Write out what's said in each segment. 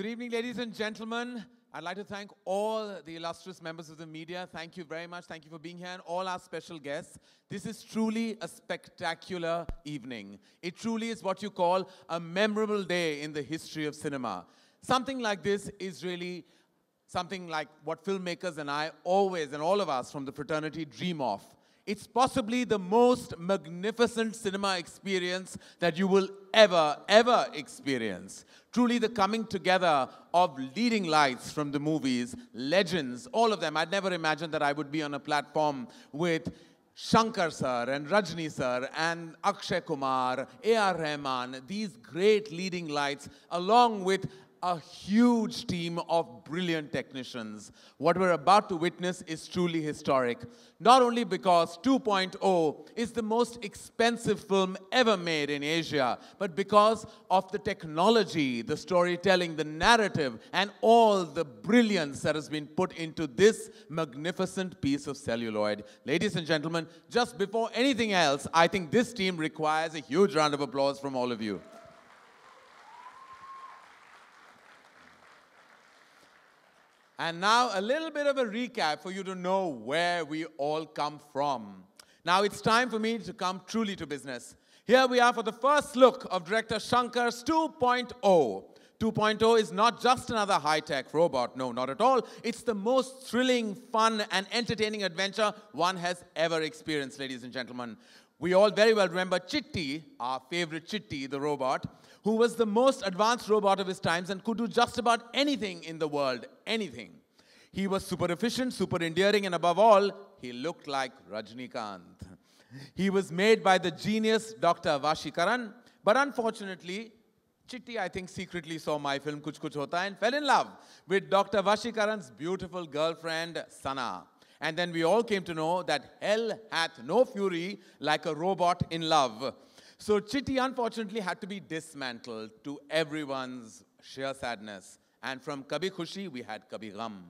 Good evening, ladies and gentlemen. I'd like to thank all the illustrious members of the media. Thank you very much. Thank you for being here, and all our special guests. This is truly a spectacular evening. It truly is what you call a memorable day in the history of cinema. Something like this is really something like what filmmakers and I always, and all of us from the fraternity, dream of. It's possibly the most magnificent cinema experience that you will ever experience. Truly the coming together of leading lights from the movies, legends, all of them. I'd never imagined that I would be on a platform with Shankar sir and Rajni sir and Akshay Kumar, A.R. Rahman, these great leading lights, along with a huge team of brilliant technicians. What we're about to witness is truly historic. Not only because 2.0 is the most expensive film ever made in Asia, but because of the technology, the storytelling, the narrative, and all the brilliance that has been put into this magnificent piece of celluloid. Ladies and gentlemen, just before anything else, I think this team requires a huge round of applause from all of you. And now a little bit of a recap for you to know where we all come from. Now it's time for me to come truly to business. Here we are for the first look of director Shankar's 2.0. 2.0 is not just another high-tech robot, no, not at all. It's the most thrilling, fun, and entertaining adventure one has ever experienced, ladies and gentlemen. We all very well remember Chitti, our favorite Chitti, the robot, who was the most advanced robot of his times and could do just about anything in the world, anything. He was super efficient, super endearing, and above all, he looked like Rajnikanth. He was made by the genius Dr. Vashikaran, but unfortunately, Chitti, I think, secretly saw my film Kuch Kuch Hota and fell in love with Dr. Vashikaran's beautiful girlfriend, Sana. And then we all came to know that hell hath no fury like a robot in love. So Chitti, unfortunately, had to be dismantled to everyone's sheer sadness. And from Kabhi Khushi, we had Kabhi Gham.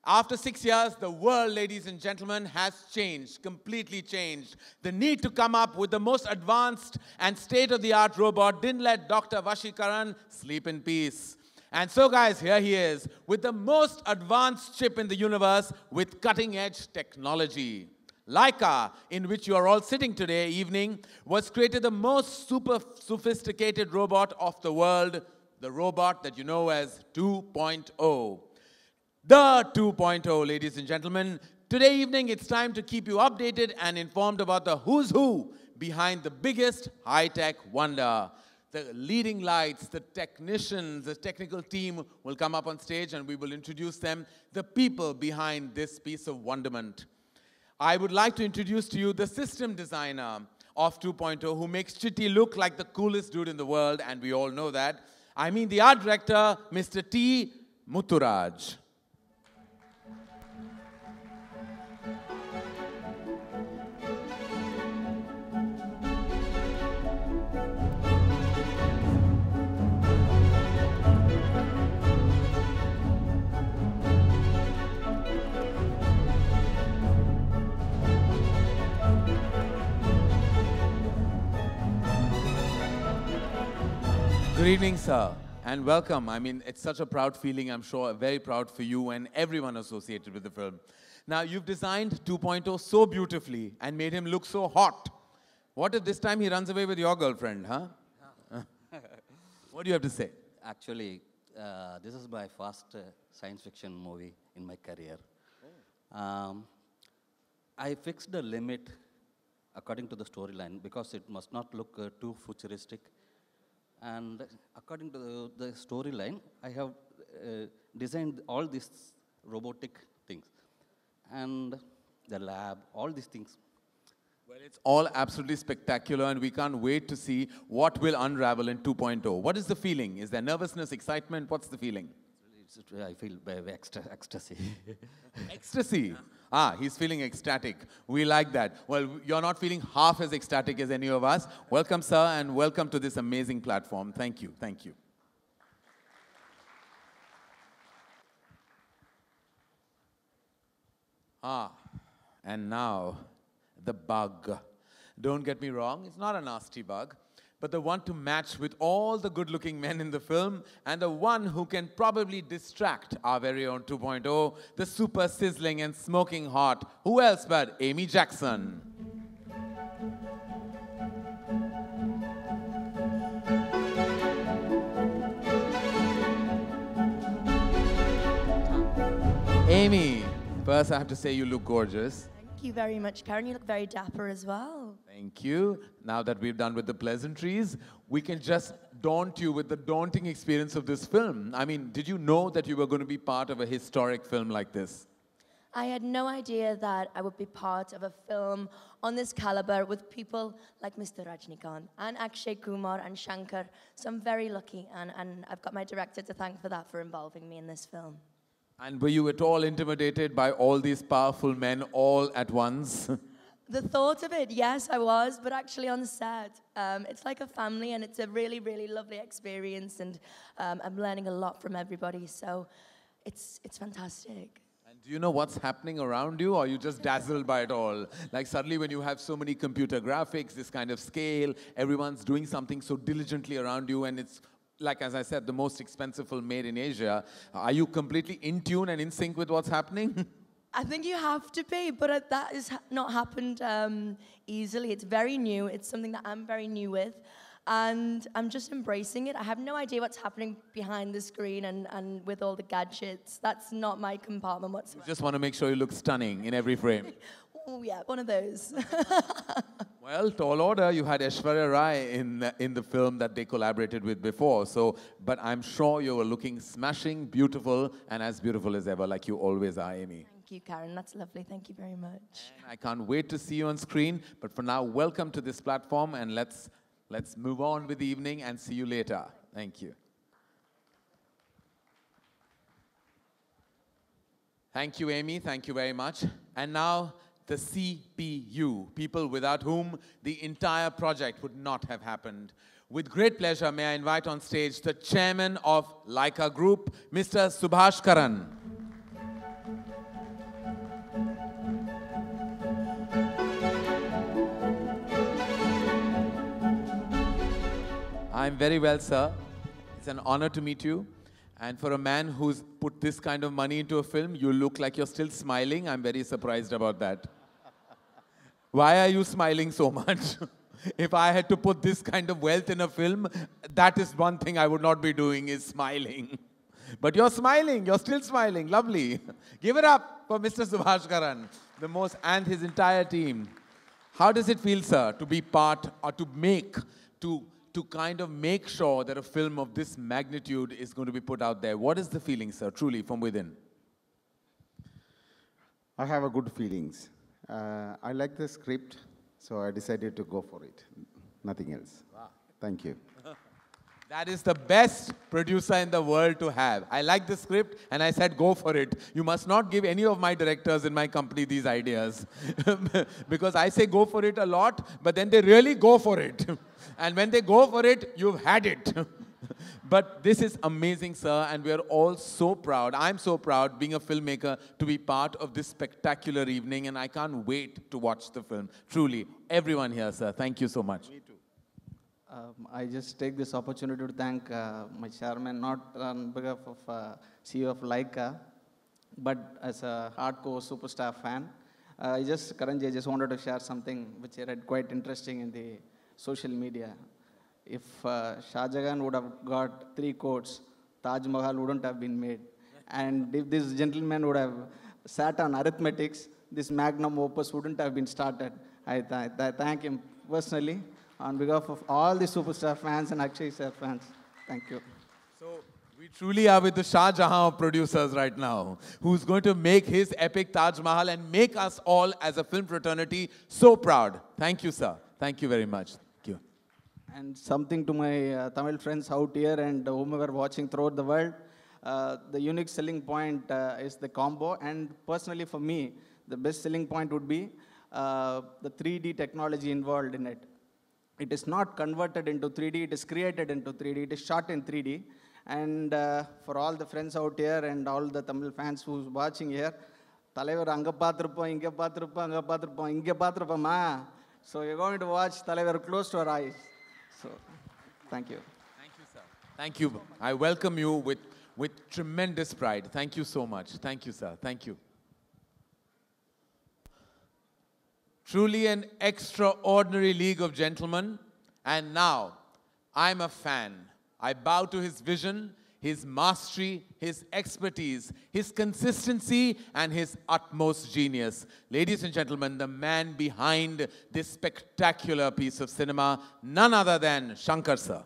After 6 years, the world, ladies and gentlemen, has changed, completely changed. The need to come up with the most advanced and state-of-the-art robot didn't let Dr. Vashikaran sleep in peace. And so, guys, here he is, with the most advanced chip in the universe with cutting-edge technology. Laika, in which you are all sitting today evening, was created the most super sophisticated robot of the world, the robot that you know as 2.0. The 2.0, ladies and gentlemen. Today evening, it's time to keep you updated and informed about the who's who behind the biggest high-tech wonder. The leading lights, the technicians, the technical team will come up on stage and we will introduce them, the people behind this piece of wonderment. I would like to introduce to you the system designer of 2.0 who makes Chitti look like the coolest dude in the world, and we all know that. I mean the art director, Mr. T. Mutturaj. Good evening, sir, and welcome. I mean, it's such a proud feeling, I'm sure, very proud for you and everyone associated with the film. Now, you've designed 2.0 so beautifully and made him look so hot. What if this time he runs away with your girlfriend, huh? What do you have to say? Actually, this is my first science fiction movie in my career. I fixed the limit according to the storyline because it must not look too futuristic. And according to the storyline, I have designed all these robotic things and the lab, all these things. Well, it's all absolutely spectacular, and we can't wait to see what will unravel in 2.0. What is the feeling? Is there nervousness, excitement? What's the feeling? I feel ecstasy. Ecstasy? Ah, he's feeling ecstatic. We like that. Well, you're not feeling half as ecstatic as any of us. Welcome, sir, and welcome to this amazing platform. Thank you. Thank you. Ah, and now, the bug. Don't get me wrong, it's not a nasty bug. but the one to match with all the good-looking men in the film, and the one who can probably distract our very own 2.0, the super sizzling and smoking hot, who else but Amy Jackson. Amy, first I have to say you look gorgeous. Thank you very much, Karen. You look very dapper as well. Thank you. Now that we've done with the pleasantries, we can just daunt you with the daunting experience of this film. I mean, did you know that you were going to be part of a historic film like this? I had no idea that I would be part of a film on this caliber with people like Mr. Rajnikanth and Akshay Kumar and Shankar. So I'm very lucky, and I've got my director to thank for that, for involving me in this film. And were you at all intimidated by all these powerful men all at once? The thought of it, yes, I was, but actually on set, it's like a family, and it's a really, really lovely experience, and I'm learning a lot from everybody, so it's fantastic. And do you know what's happening around you, or are you just dazzled by it all? Like suddenly when you have so many computer graphics, this kind of scale, everyone's doing something so diligently around you, and it's, like as I said, the most expensive film made in Asia. Are you completely in tune and in sync with what's happening? I think you have to be, but that has not happened easily. It's very new. It's something that I'm very new with, and I'm just embracing it. I have no idea what's happening behind the screen and with all the gadgets. That's not my compartment whatsoever. You just want to make sure you look stunning in every frame. Oh yeah, one of those. Well, tall order, you had Aishwarya Rai in the film that they collaborated with before. So, but I'm sure you were looking smashing, beautiful, and as beautiful as ever, like you always are, Amy. Thank you, Karen. That's lovely. Thank you very much. And I can't wait to see you on screen. But for now, welcome to this platform, and let's move on with the evening and see you later. Thank you. Thank you, Amy. Thank you very much. And now, the CPU, people without whom the entire project would not have happened. With great pleasure, may I invite on stage the chairman of Leica Group, Mr. Subhash Karan. I'm very well, sir. It's an honor to meet you. And for a man who's put this kind of money into a film, you look like you're still smiling. I'm very surprised about that. Why are you smiling so much? If I had to put this kind of wealth in a film, that is one thing I would not be doing, is smiling. But you're smiling, you're still smiling, lovely. Give it up for Mr. Subhash Karan, and his entire team. How does it feel, sir, to be part, or to kind of make sure that a film of this magnitude is going to be put out there? What is the feeling, sir, truly, from within? I have a good feelings. I like the script, so I decided to go for it. Nothing else. Wow. Thank you. That is the best producer in the world to have. I like the script, and I said, go for it. You must not give any of my directors in my company these ideas. Because I say go for it a lot, but then they really go for it. And when they go for it, you've had it. But this is amazing, sir, and we are all so proud. I'm so proud, being a filmmaker, to be part of this spectacular evening, and I can't wait to watch the film. Truly, everyone here, sir, thank you so much. Me too. I just take this opportunity to thank my chairman, not on behalf of CEO of Leica, but as a hardcore superstar fan. Karanji, I just wanted to share something which I read quite interesting in the social media. If Shah Jahan would have got 3 quotes, Taj Mahal wouldn't have been made. And if this gentleman would have sat on arithmetics, this magnum opus wouldn't have been started. I thank him personally on behalf of all the superstar fans and Akshay sir fans. Thank you. So we truly are with the Shah Jahan of producers right now, who's going to make his epic Taj Mahal and make us all as a film fraternity so proud. Thank you, sir. Thank you very much. Thank you. And something to my Tamil friends out here and whomever watching throughout the world, the unique selling point is the combo. And personally for me, the best selling point would be the 3D technology involved in it. It is not converted into 3D, it is created into 3D, it is shot in 3D. And for all the friends out here and all the Tamil fans who's watching here, Talaivar anga paathirupom, inga paathirupom, anga paathirupom, inga paathirupoma. So you're going to watch Talaivar close to our eyes. So, thank you. Thank you, sir. Thank you. I welcome you with tremendous pride. Thank you so much. Thank you, sir. Thank you. Truly an extraordinary league of gentlemen. And now, I'm a fan. I bow to his vision, his mastery, his expertise, his consistency, and his utmost genius. Ladies and gentlemen, the man behind this spectacular piece of cinema, none other than Shankar sir.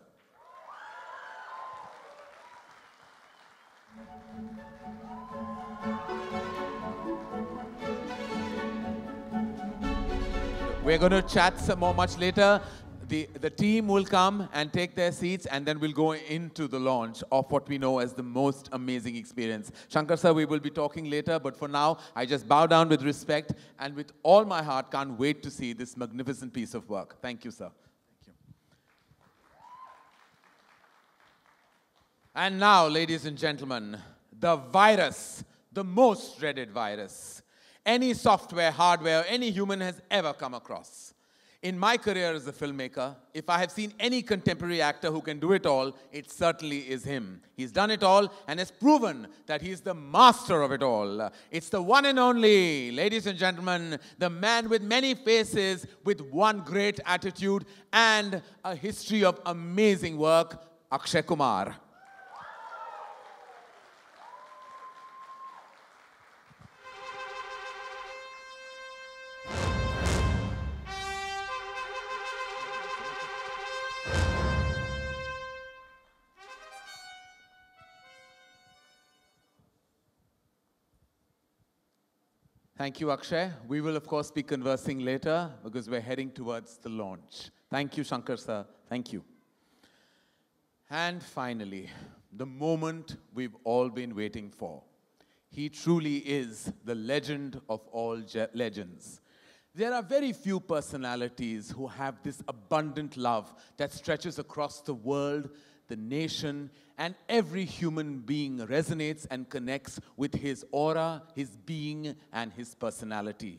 We're going to chat some more much later. The team will come and take their seats, and then we'll go into the launch of what we know as the most amazing experience. Shankar sir, we will be talking later, but for now, I just bow down with respect and with all my heart can't wait to see this magnificent piece of work. Thank you, sir. Thank you. And now, ladies and gentlemen, the virus, the most dreaded virus any software, hardware, any human has ever come across. In my career as a filmmaker, if I have seen any contemporary actor who can do it all, it certainly is him. He's done it all and has proven that he's the master of it all. It's the one and only, ladies and gentlemen, the man with many faces, with one great attitude and a history of amazing work, Akshay Kumar. Thank you, Akshay. We will, of course, be conversing later because we're heading towards the launch. Thank you, Shankar sir. Thank you. And finally, the moment we've all been waiting for. He truly is the legend of all legends. There are very few personalities who have this abundant love that stretches across the world, the nation, and every human being resonates and connects with his aura, his being, and his personality.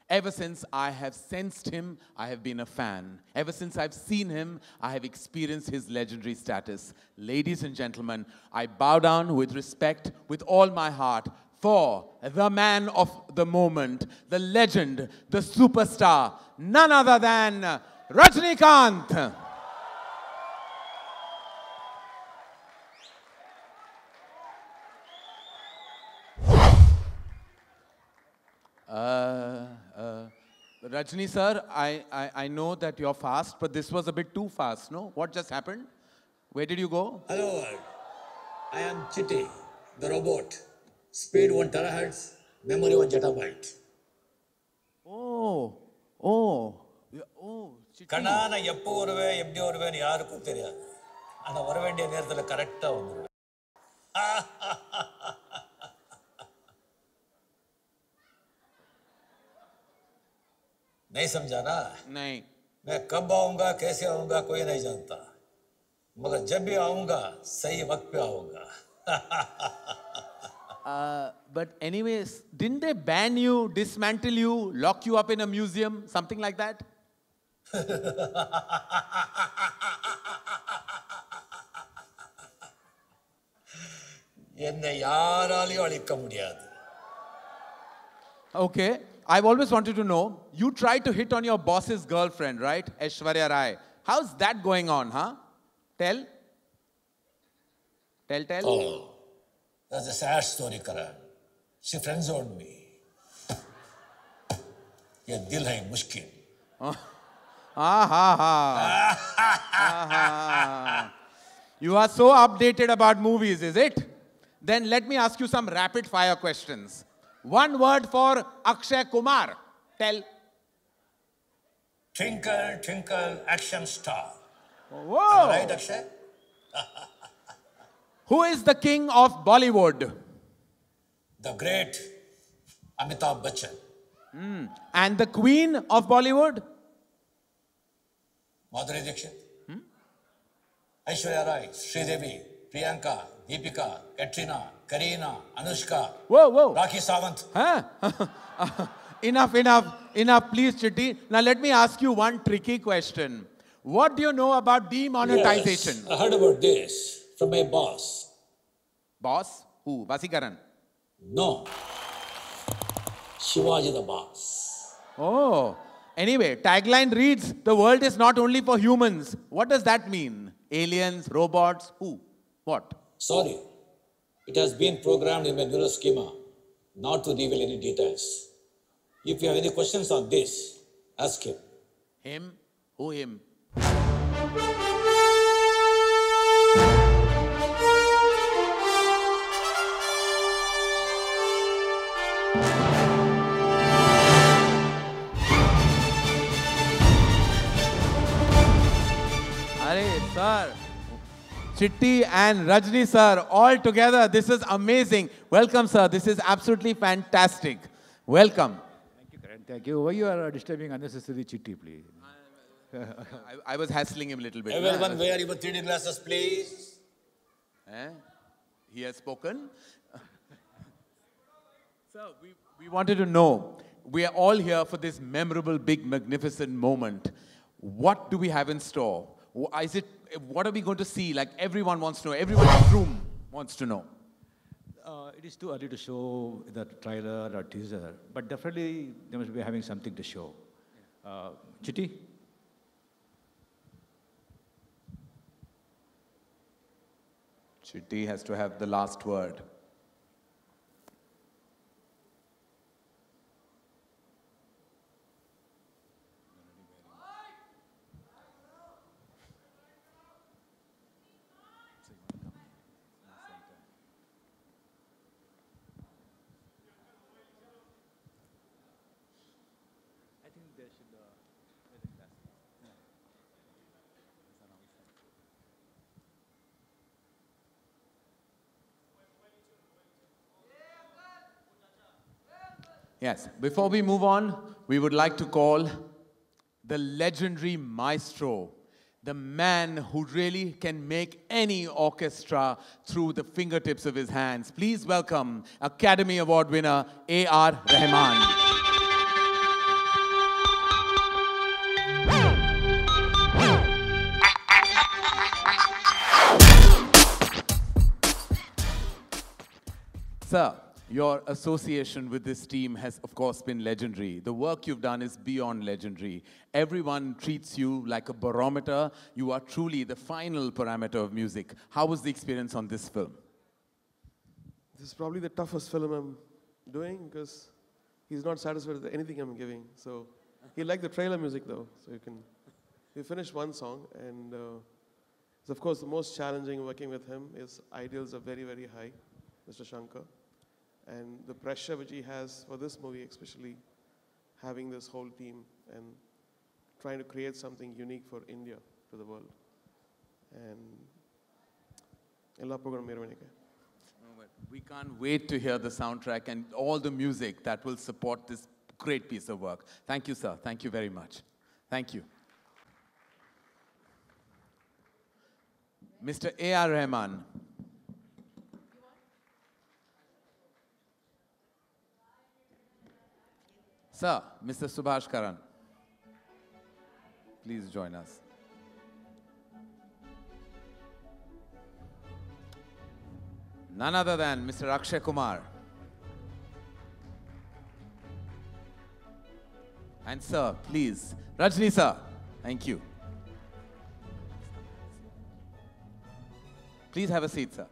Ever since I have sensed him, I have been a fan. Ever since I've seen him, I have experienced his legendary status. Ladies and gentlemen, I bow down with respect, with all my heart, for the man of the moment, the legend, the superstar, none other than Rajnikanth. Rajni sir, I know that you're fast, but this was a bit too fast, no? What just happened? Where did you go? Hello world. I am Chitty, the robot. Speed 1 terahertz, memory 1 zettabyte. கண்ணான எப்போ வருவேன் எப்படி வருவேன் யாருக்கும் தெரியாது. ஆனா வர வேண்டிய நேரத்துல கரெக்ட்டா வந்துருவேன். नहीं समझा ना? नहीं. मैं कब आऊंगा कैसे आऊंगा कोई नहीं जानता मगर जब भी आऊंगा सही वक्त पे आऊंगा. But anyways, didn't they ban you, dismantle you, lock you up in a museum, something like that? என்னை யாராலையும் அழிக்க முடியாது. Okay. I've always wanted to know, you tried to hit on your boss's girlfriend, right? Aishwarya Rai. How's that going on, huh? Tell. Tell. Oh, that's a sad story, Karan. She friend-zoned me. ये दिल है मुश्किल. You are so updated about movies, is it? Then let me ask you some rapid-fire questions. One word for Akshay Kumar. Tell. Twinkle, twinkle, action star. Whoa. Right, Akshay? Who is the king of Bollywood? The great Amitabh Bachchan. And the queen of Bollywood? Madhuri Dixit. Aishwarya Rai, Sridevi, Priyanka, Deepika, Katrina, Kareena, Anushka. Whoa. Rakhi Sawant. Enough, please, Chitti. Now let me ask you one tricky question. What do you know about demonetization? Yes, I heard about this from my boss. Boss? Who? Vasikaran? No, Shivaji the boss. Oh. Anyway, tagline reads, the world is not only for humans. What does that mean? Aliens, robots, who? What? Sorry, it has been programmed in my neural schema not to reveal any details. If you have any questions on this, ask him. Him? Who him? Sir, Chitti and Rajni sir, all together, this is amazing. Welcome, sir. This is absolutely fantastic. Welcome. Thank you, Karan. Thank you. Why you are disturbing unnecessary Chitti, please? I was hassling him a little bit. Everyone wear your 3D glasses, please. He has spoken. Sir, we wanted to know, we are all here for this memorable, big, magnificent moment. What do we have in store? What are we going to see? Like everyone wants to know, everyone in the room wants to know. It is too early to show the trailer or teaser, but definitely they must be having something to show. Chitti? Chitti has to have the last word. Yes, before we move on, we would like to call the legendary maestro, the man who really can make any orchestra through the fingertips of his hands. Please welcome Academy Award winner A.R. Rahman. Sir, your association with this team has, of course, been legendary. The work you've done is beyond legendary. Everyone treats you like a barometer. You are truly the final parameter of music. How was the experience on this film? This is probably the toughest film I'm doing because he's not satisfied with anything I'm giving. So he liked the trailer music though. So we finished one song, and it's of course the most challenging working with him. His ideals are very, very high, Mr. Shankar. And the pressure which he has for this movie, especially having this whole team and trying to create something unique for India to the world. And we can't wait to hear the soundtrack and all the music that will support this great piece of work. Thank you, sir. Thank you very much. Thank you. Mr. A.R. Rahman. Sir, Mr. Subhash Karan, please join us. None other than Mr. Akshay Kumar. And sir, please, Rajni sir, thank you. Please have a seat, sir.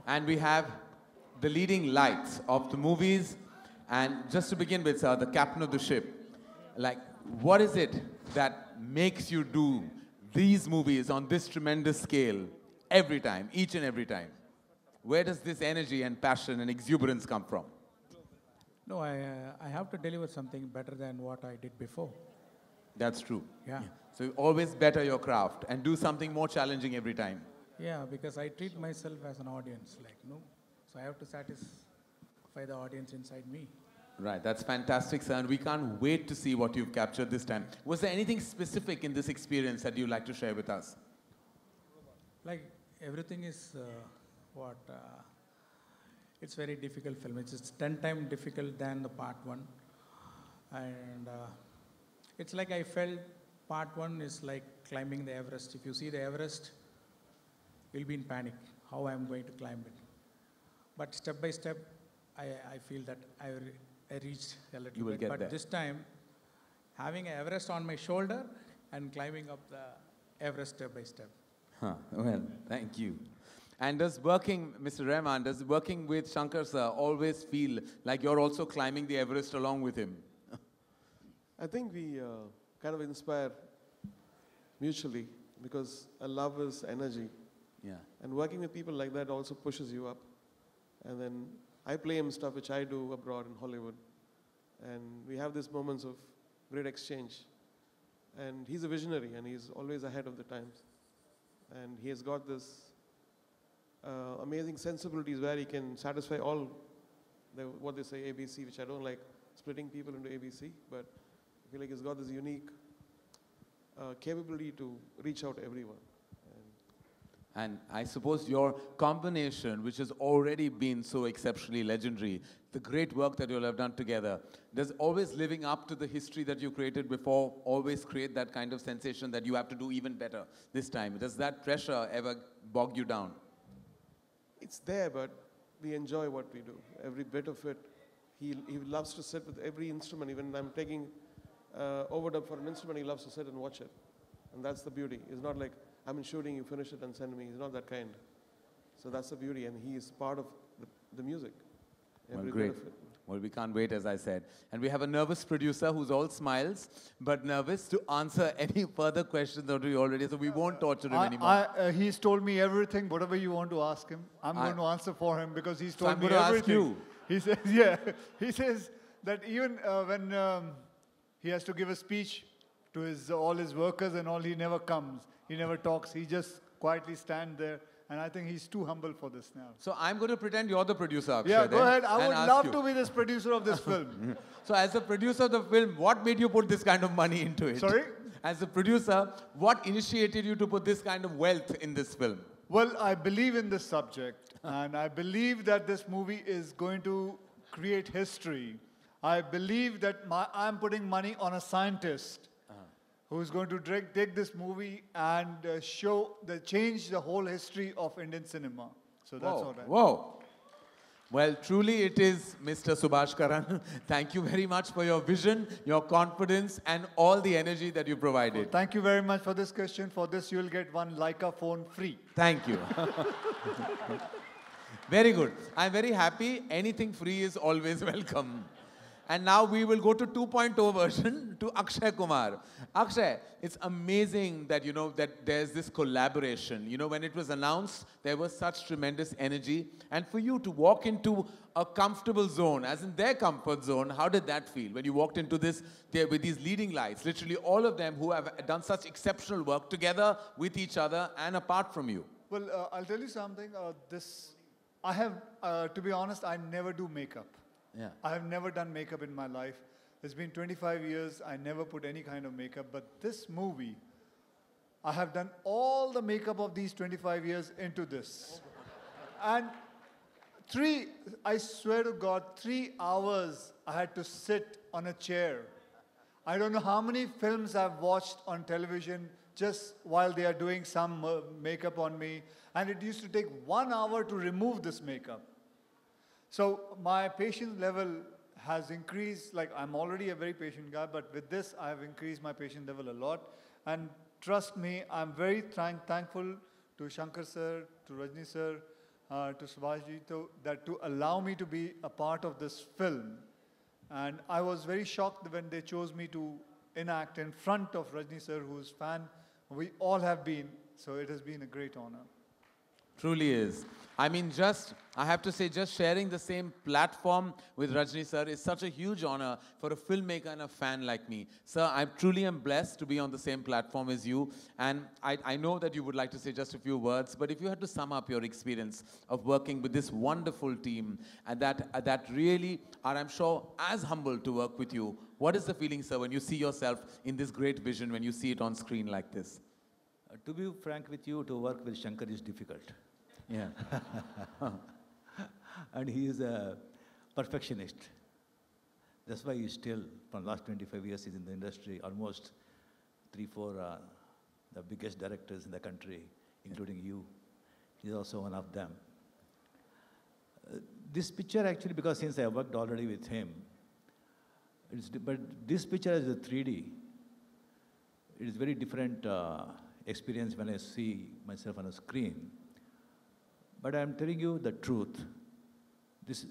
And we have the leading lights of the movies. And just to begin with, sir, the captain of the ship. Like, what is it that makes you do these movies on this tremendous scale every time, each and every time? Where does this energy and passion and exuberance come from? No, I have to deliver something better than what I did before. That's true. Yeah. So you always better your craft and do something more challenging every time. Yeah, because I treat myself as an audience, like, no. So I have to satisfy the audience inside me. Right, that's fantastic, sir, and we can't wait to see what you've captured this time. Was there anything specific in this experience that you'd like to share with us? Like everything is it's very difficult film. It's 10 times difficult than the part one, and it's like I felt part one is like climbing the Everest. If you see the Everest, you'll be in panic. How I'm going to climb it? But step by step, I feel that I reached a little You will bit. get But there. this time, having an Everest on my shoulder and climbing up the Everest step by step. Huh. Well, thank you. And does working, Mr. Rahman, does working with Shankar sir always feel like you're also climbing the Everest along with him? I think we kind of inspire mutually because love is energy. Yeah. And working with people like that also pushes you up. And then I play him stuff which I do abroad in Hollywood. And we have these moments of great exchange. And he's a visionary and he's always ahead of the times. And he has got this amazing sensibilities where he can satisfy all what they say ABC, which I don't like splitting people into ABC, but I feel like he's got this unique capability to reach out to everyone. And I suppose your combination, which has already been so exceptionally legendary, the great work that you'll have done together, does always living up to the history that you created before always create that kind of sensation that you have to do even better this time? Does that pressure ever bog you down? It's there, but we enjoy what we do. Every bit of it. He loves to sit with every instrument. Even I'm taking overdub for an instrument, he loves to sit and watch it. And that's the beauty. It's not like, I'm in shooting, you finish it and send me. He's not that kind. So that's the beauty, and he is part of the music. Every Well, great. bit of it. Well, we can't wait, as I said. And we have a nervous producer who's all smiles, but nervous to answer any further questions that we already, so we won't torture him anymore. He's told me everything, whatever you want to ask him. I'm going to answer for him because he's told I'm me going to ask everything. you. He says, yeah, he says that even when he has to give a speech to all his workers and all, he never comes. He never talks. He just quietly stands there. And I think he's too humble for this now. So I'm going to pretend you're the producer, Akshay, Yeah, go then, ahead. I and would ask love you. to be this producer of this film. So as the producer of the film, what made you put this kind of money into it? Sorry? As the producer, what initiated you to put this kind of wealth in this film? Well, I believe in this subject, and I believe that this movie is going to create history. I believe that I'm putting money on a scientist who's going to take this movie and change the whole history of Indian cinema. So that's all right. Whoa. Well, truly it is Mr. Subhash Karan. Thank you very much for your vision, your confidence, and all the energy that you provided. Well, thank you very much for this question. For this, you'll get one Leica phone free. Thank you. Very good. I'm very happy. Anything free is always welcome. And now we will go to 2.0 version to Akshay Kumar. Akshay, it's amazing that, that there's this collaboration. When it was announced, there was such tremendous energy. And for you to walk into a comfortable zone, as in their comfort zone, how did that feel? When you walked into this, there with these leading lights, literally all of them who have done such exceptional work together with each other and apart from you. Well, I'll tell you something. I have, to be honest, I never do makeup. Yeah. I have never done makeup in my life. It's been 25 years. I never put any kind of makeup. But this movie, I have done all the makeup of these 25 years into this. And I swear to God, 3 hours I had to sit on a chair. I don't know how many films I've watched on television just while they are doing some makeup on me. And it used to take 1 hour to remove this makeup. So my patience level has increased. Like, I'm already a very patient guy, but with this, I have increased my patience level a lot. And trust me, I'm very thankful to Shankar sir, to Rajni sir, to Subhashji, to allow me to be a part of this film. And I was very shocked when they chose me to enact in front of Rajni sir, whose fan we all have been. So it has been a great honor. Truly is. I mean, I have to say, just sharing the same platform with Rajni sir is such a huge honor for a filmmaker and a fan like me. Sir, I truly am blessed to be on the same platform as you. And I know that you would like to say just a few words, but if you had to sum up your experience of working with this wonderful team and that really are, I'm sure, as humbled to work with you, what is the feeling, sir, when you see yourself in this great vision, when you see it on screen like this? To be frank with you, to work with Shankar is difficult. Yeah. And he is a perfectionist. That's why he's still, from last 25 years, he's in the industry, almost 3-4 the biggest directors in the country, including you. He's also one of them. This picture actually, because since I worked already with him, but this picture is a 3D. It is very different experience when I see myself on a screen. But I'm telling you the truth.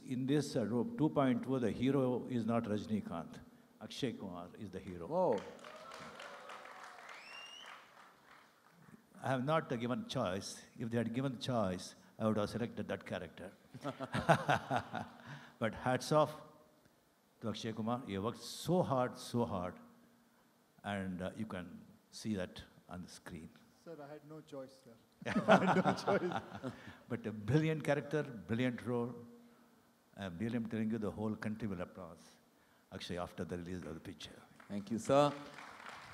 In this 2.2, the hero is not Rajnikanth. Akshay Kumar is the hero. Whoa. I have not given choice. If they had given the choice, I would have selected that character. But hats off to Akshay Kumar. He worked so hard, and you can see that on the screen. Sir, I had no choice, sir. I had no choice. But a brilliant character, brilliant role. I'm really telling you, the whole country will applaud Akshay after the release of the picture. Thank you, sir.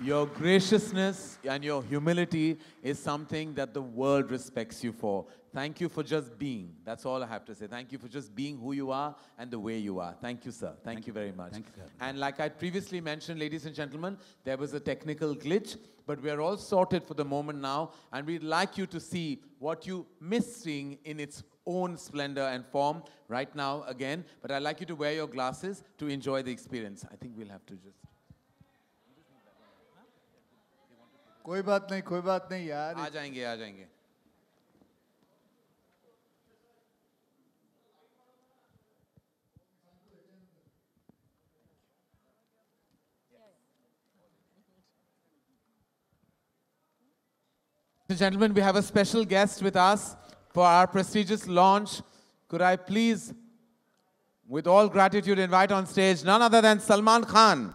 Your graciousness and your humility is something that the world respects you for. Thank you for just being. That's all I have to say. Thank you for just being who you are and the way you are. Thank you, sir. Thank you very much. Thank you. And like I previously mentioned, ladies and gentlemen, there was a technical glitch, but we are all sorted for the moment now, and we'd like you to see what you missed seeing in its own splendor and form right now again. But I'd like you to wear your glasses to enjoy the experience. I think we'll have to just... कोई बात नहीं यार. आ जाएंगे. Ladies and gentlemen, we have a special guest with us for our prestigious launch. Could I please, with all gratitude, invite on stage none other than Salman Khan.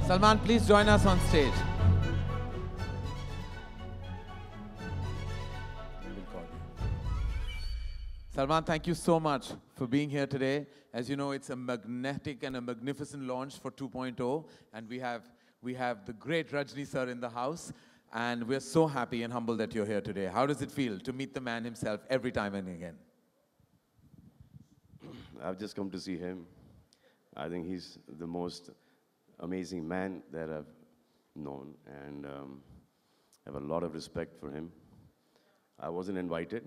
Salman, please join us on stage. Salman, thank you so much for being here today. As you know, it's a magnetic and a magnificent launch for 2.0, and we have the great Rajni sir in the house, and we're so happy and humbled that you're here today. How does it feel to meet the man himself every time and again? I've just come to see him. I think he's the most amazing man that I've known, and I have a lot of respect for him. I wasn't invited.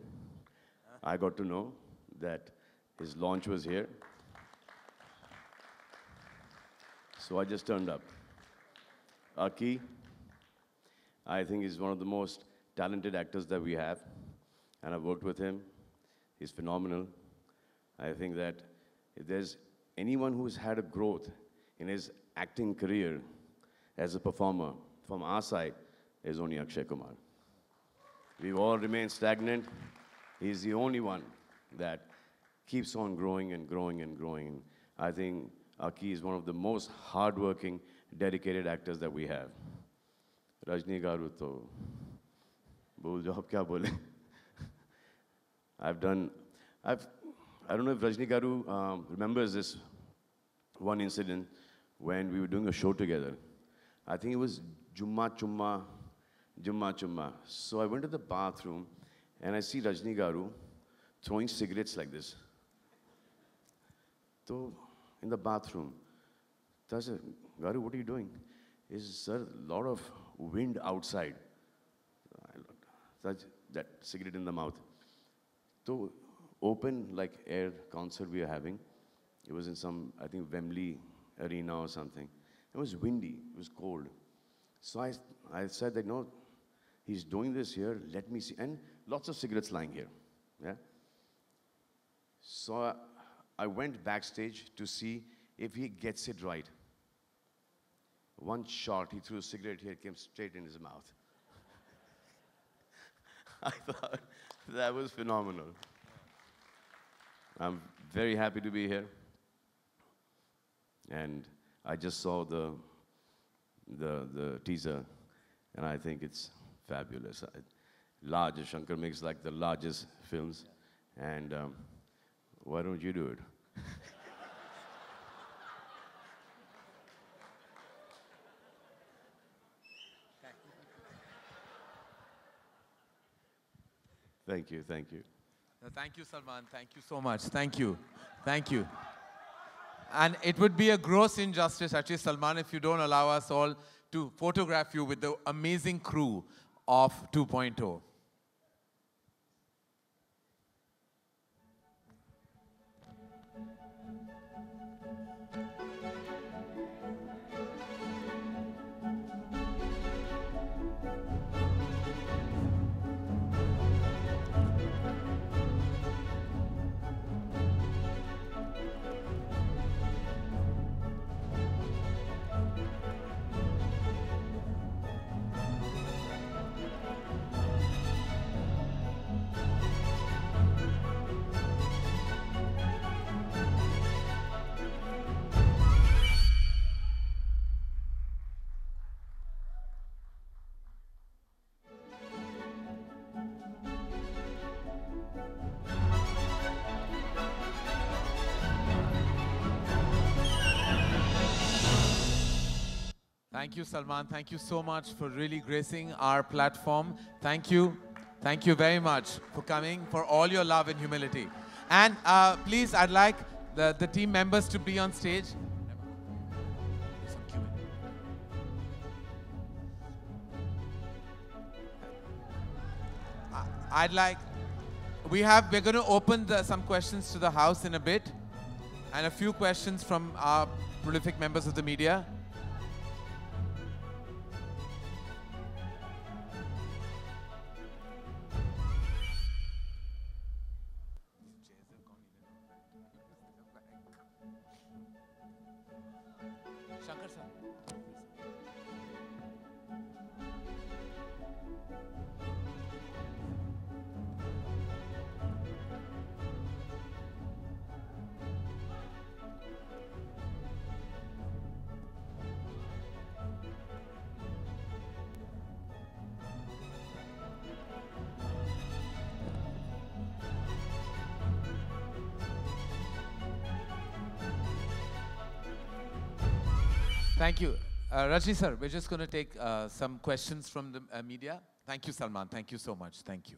I got to know that his launch was here. So I just turned up. Aki, I think he's one of the most talented actors that we have, and I've worked with him. He's phenomenal. I think that if there's anyone who's had a growth in his acting career as a performer from our side, is only Akshay Kumar. We've all remained stagnant. He's the only one that keeps on growing and growing and growing. I think Aki is one of the most hardworking, dedicated actors that we have. Rajni garu to bhul jo ab kya bole. I don't know if Rajni garu remembers this one incident when we were doing a show together. I think it was Jumma Chumma. So I went to the bathroom and I see Rajni garu throwing cigarettes like this. So in the bathroom, so I said, Garu, what are you doing? He said, sir, a lot of wind outside. That cigarette in the mouth. So open like air concert we were having. It was in some, I think, Wembley Arena or something. It was windy, it was cold. So I said that, no, he's doing this here, let me see. And lots of cigarettes lying here, yeah? So I went backstage to see if he gets it right. One shot, he threw a cigarette here, it came straight in his mouth. I thought that was phenomenal. I'm very happy to be here. And I just saw the teaser, and I think it's fabulous. Large, Shankar makes like the largest films, and why don't you do it? Thank you, thank you. Thank you, Salman. Thank you so much. Thank you. Thank you. And it would be a gross injustice, actually, Salman, if you don't allow us all to photograph you with the amazing crew of 2.0. Thank you, Salman. Thank you so much for really gracing our platform. Thank you. Thank you very much for coming, for all your love and humility. And please, I'd like the team members to be on stage. We're going to open some questions to the house in a bit, and a few questions from our prolific members of the media. Shankar sir. Thank you. Rajni sir, we're just going to take some questions from the media. Thank you, Salman. Thank you so much. Thank you.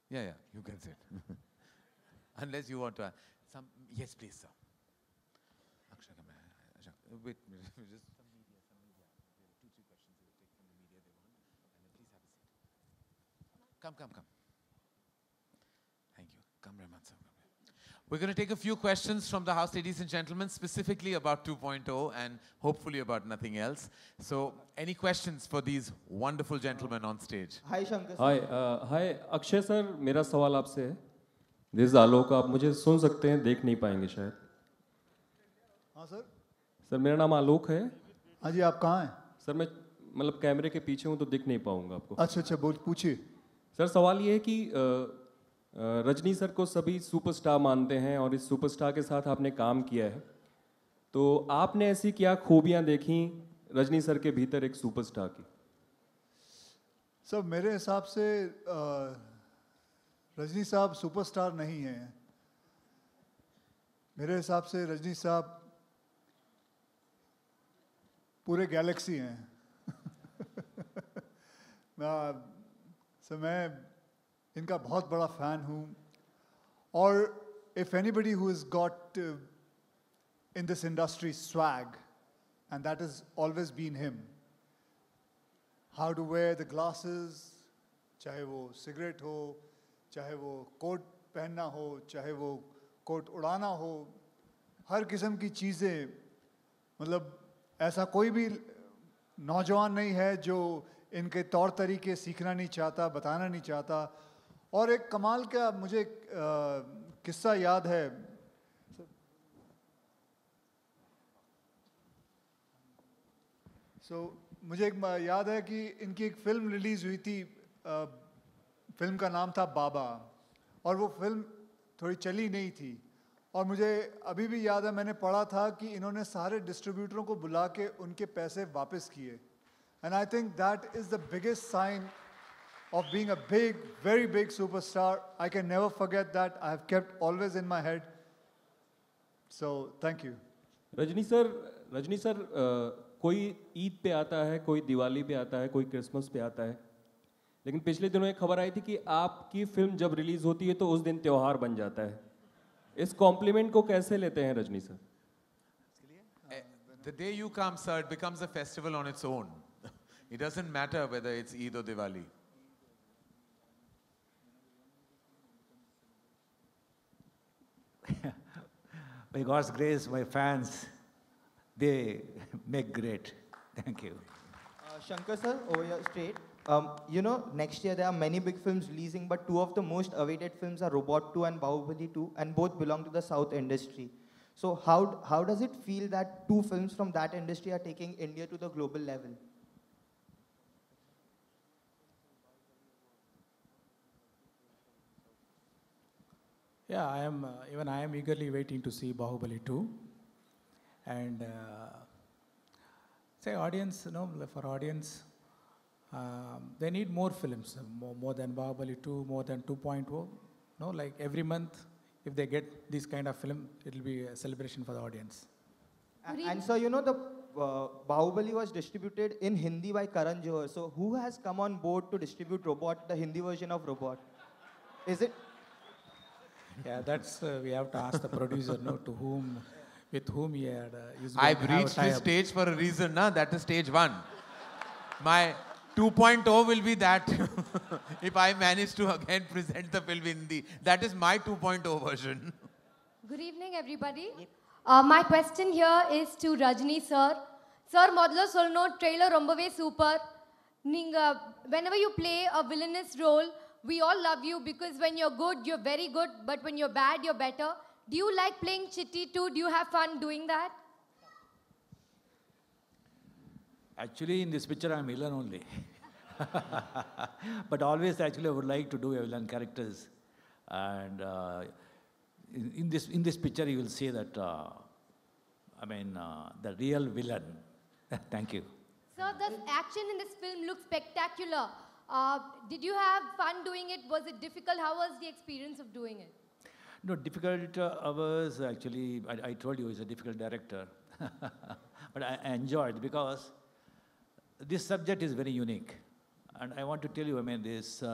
Yeah, you can say it. Unless you want to. Yes, please, sir. Akshay Kumar. Wait, just some media. There are 2-3 questions we'll take from the media they want. And please have a seat. Come. Thank you. Come, Rahman sir. We're going to take a few questions from the house, ladies and gentlemen, specifically about 2.0 and hopefully about nothing else. So, any questions for these wonderful gentlemen on stage? Hi, Shankar. Hi, Akshay sir. मेरा सवाल आपसे है. This is आलोक. आप मुझे सुन सकते हैं, देख नहीं पाएंगे शायद. हाँ सर. सर मेरा नाम आलोक है. हाँ जी, आप कहाँ हैं? सर मैं मतलब कैमरे के पीछे हूँ तो दिख नहीं पाऊंगा आपको. अच्छा, पूछिए. सर सवाल ये है कि रजनी सर को सभी सुपरस्टार मानते हैं और इस सुपरस्टार के साथ आपने काम किया है, तो आपने ऐसी क्या खूबियां देखी रजनी सर के भीतर एक सुपरस्टार की? सर मेरे हिसाब से रजनी साहब सुपरस्टार नहीं हैं. मेरे हिसाब से रजनी साहब पूरे गैलेक्सी हैं. मैं इनका बहुत बड़ा फैन हूँ. और if anybody who has got in this industry swag, and that has always been him, how to wear the glasses, चाहे वो सिगरेट हो, चाहे वो कोट पहनना हो, चाहे वो कोट उड़ाना हो, हर किस्म की चीज़ें, मतलब ऐसा कोई भी नौजवान नहीं है जो इनके तौर तरीके सीखना नहीं चाहता, बताना नहीं चाहता। और एक कमाल का मुझे किस्सा याद है। मुझे एक याद है कि इनकी एक फ़िल्म रिलीज़ हुई थी, फिल्म का नाम था बाबा, और वो फिल्म थोड़ी चली नहीं थी। और मुझे अभी भी याद है, मैंने पढ़ा था कि इन्होंने सारे डिस्ट्रीब्यूटरों को बुला के उनके पैसे वापस किए। And I think that is the biggest sign of being a big, very big superstar. I can never forget that. I have kept always in my head. So, thank you. Rajni sir, कोई ईद पे आता है, कोई दिवाली पे आता है, कोई Christmas पे आता है, लेकिन पिछले दिनों एक खबर आई थी कि आपकी फिल्म जब रिलीज होती है तो उस दिन त्योहार बन जाता है। इस कॉम्प्लीमेंट को कैसे लेते हैं Rajni sir? The day you come, sir, it becomes a festival on its own. It doesn't matter whether it's Eid or Diwali. By God's grace, my fans, they make great. Thank you. Shankar sir, over here straight. You know, next year there are many big films releasing, but two of the most awaited films are Robot 2 and Bahubali 2, and both belong to the South industry. So how does it feel that two films from that industry are taking India to the global level? Yeah, I am eagerly waiting to see Bahubali 2. And say audience, for audience, they need more films, more than Bahubali 2, more than 2.0. Like every month, if they get this kind of film, it'll be a celebration for the audience. And so, the Bahubali was distributed in Hindi by Karan Johar. So who has come on board to distribute Robot, the Hindi version of Robot? Is it? Yeah, that's we have to ask the producer, with whom he had. I've reached this stage for a reason, na? That is stage 1. My 2.0 will be that if I manage to again present the film in Hindi. That is my 2.0 version. Good evening, everybody. My question here is to Rajni sir. Sir, modlo solno trailer rombave super. Whenever you play a villainous role, we all love you because when you're good, you're very good, but when you're bad, you're better. Do you like playing Chitty too? Do you have fun doing that? Actually, in this picture, I'm villain only. But always, actually, I would like to do a villain characters. And in this picture, you will see that, the real villain. Thank you. Sir, the action in this film looks spectacular. Did you have fun doing it? Was it difficult? How was the experience of doing it? No, difficult hours, actually, I told you, he's a difficult director. But I enjoyed because this subject is very unique. And I want to tell you,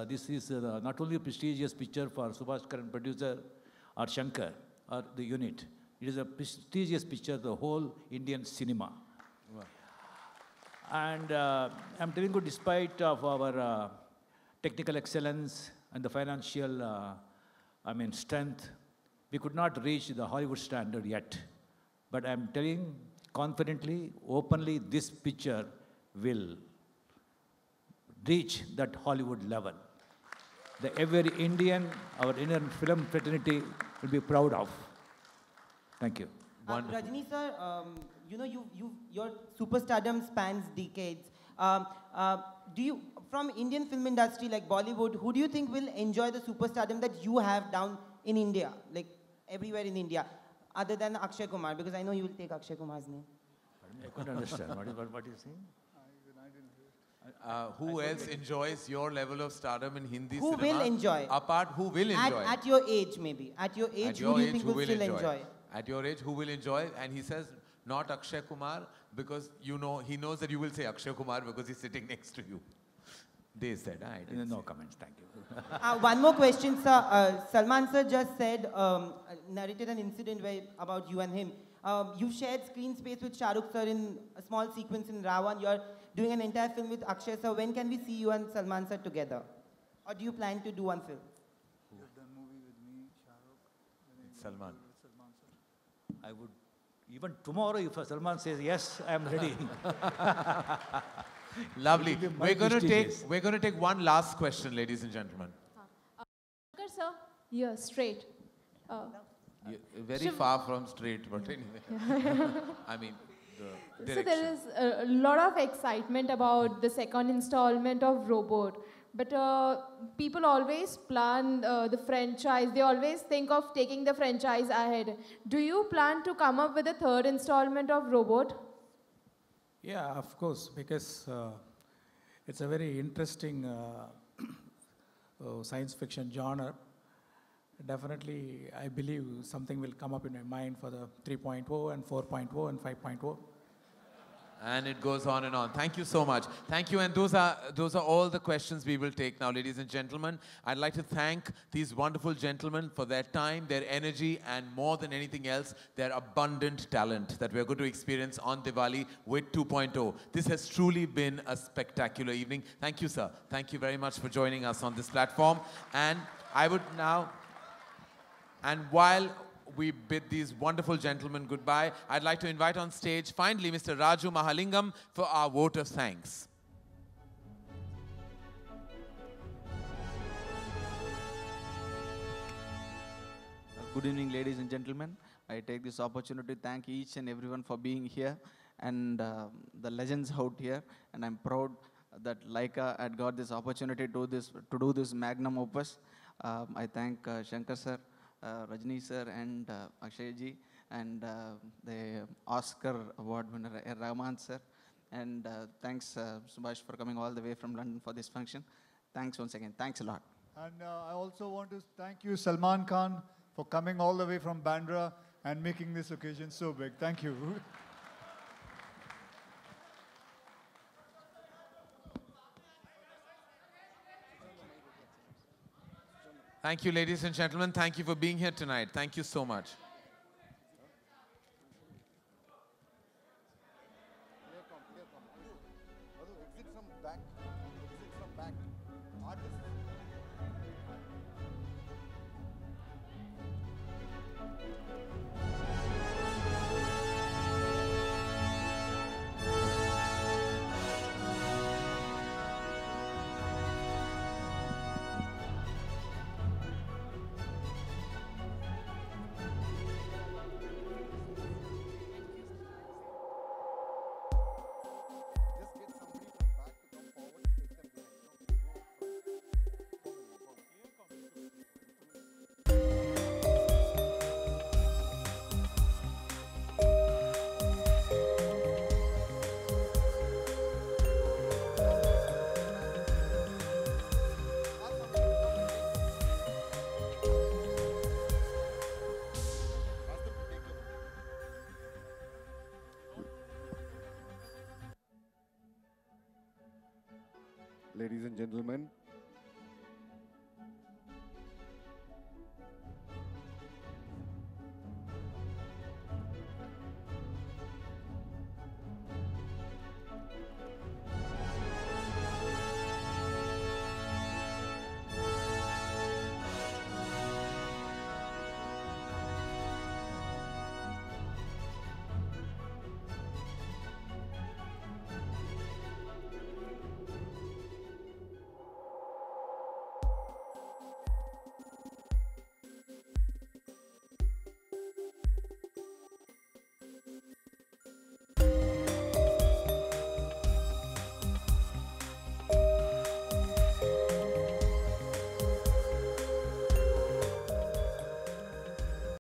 this is not only a prestigious picture for Subhash Karan producer or Shankar or the unit. It is a prestigious picture, the whole Indian cinema. Wow. And I'm telling you, despite of our technical excellence and the financial, strength, we could not reach the Hollywood standard yet. But I'm telling confidently, openly, this picture will reach that Hollywood level. Every Indian, our Indian film fraternity will be proud of. Thank you. Rajni sir, your superstardom spans decades. Do you, from Indian film industry like Bollywood, who do you think will enjoy the superstardom that you have down in India, like everywhere in India, other than Akshay Kumar? Because I know you will take Akshay Kumar's name. I couldn't understand. What are you saying? Who else enjoys your level of stardom in Hindi cinema? Who will enjoy? Apart, who will enjoy? At your age, maybe. At your age, who do you think will still enjoy? At your age, who will enjoy? And he says, not Akshay Kumar, because he knows that you will say Akshay Kumar because he's sitting next to you. They said, no comments, thank you. One more question, sir. Salman sir just said, narrated an incident about you and him. You've shared screen space with Shah Rukh sir in a small sequence in Ravan. You're doing an entire film with Akshay sir. When can we see you and Salman sir together? Or do you plan to do one film? Salman. I would, even tomorrow, if Salman says yes, I am ready. Lovely. It will be We're prestigious. going to take one last question, ladies and gentlemen. Sir, yeah, straight. Very Shiv- far from straight, but anyway. I mean, the So direction. there is a lot of excitement about the second installment of Robot. But people always plan the franchise. They always think of taking the franchise ahead. Do you plan to come up with a third installment of Robot? Yeah, of course, because it's a very interesting science fiction genre. Definitely, I believe something will come up in my mind for the 3.0 and 4.0 and 5.0. And it goes on and on. Thank you so much. Thank you. And those are all the questions we will take now, ladies and gentlemen. I'd like to thank these wonderful gentlemen for their time, their energy, and more than anything else, their abundant talent that we're going to experience on Diwali with 2.0. This has truly been a spectacular evening. Thank you, sir. Thank you very much for joining us on this platform. And I would now... And while we bid these wonderful gentlemen goodbye, I'd like to invite on stage, finally, Mr. Raju Mahalingam for our vote of thanks. Good evening, ladies and gentlemen. I take this opportunity to thank each and everyone for being here and the legends out here. And I'm proud that Laika had got this opportunity to do this magnum opus. I thank Shankar sir, Rajni sir, and Akshay ji, and the Oscar award winner Rahman sir. And thanks Subhash for coming all the way from London for this function. Thanks once again. Thanks a lot. And I also want to thank you, Salman Khan, for coming all the way from Bandra and making this occasion so big. Thank you. Thank you, ladies and gentlemen. Thank you for being here tonight. Thank you so much. Ladies and gentlemen,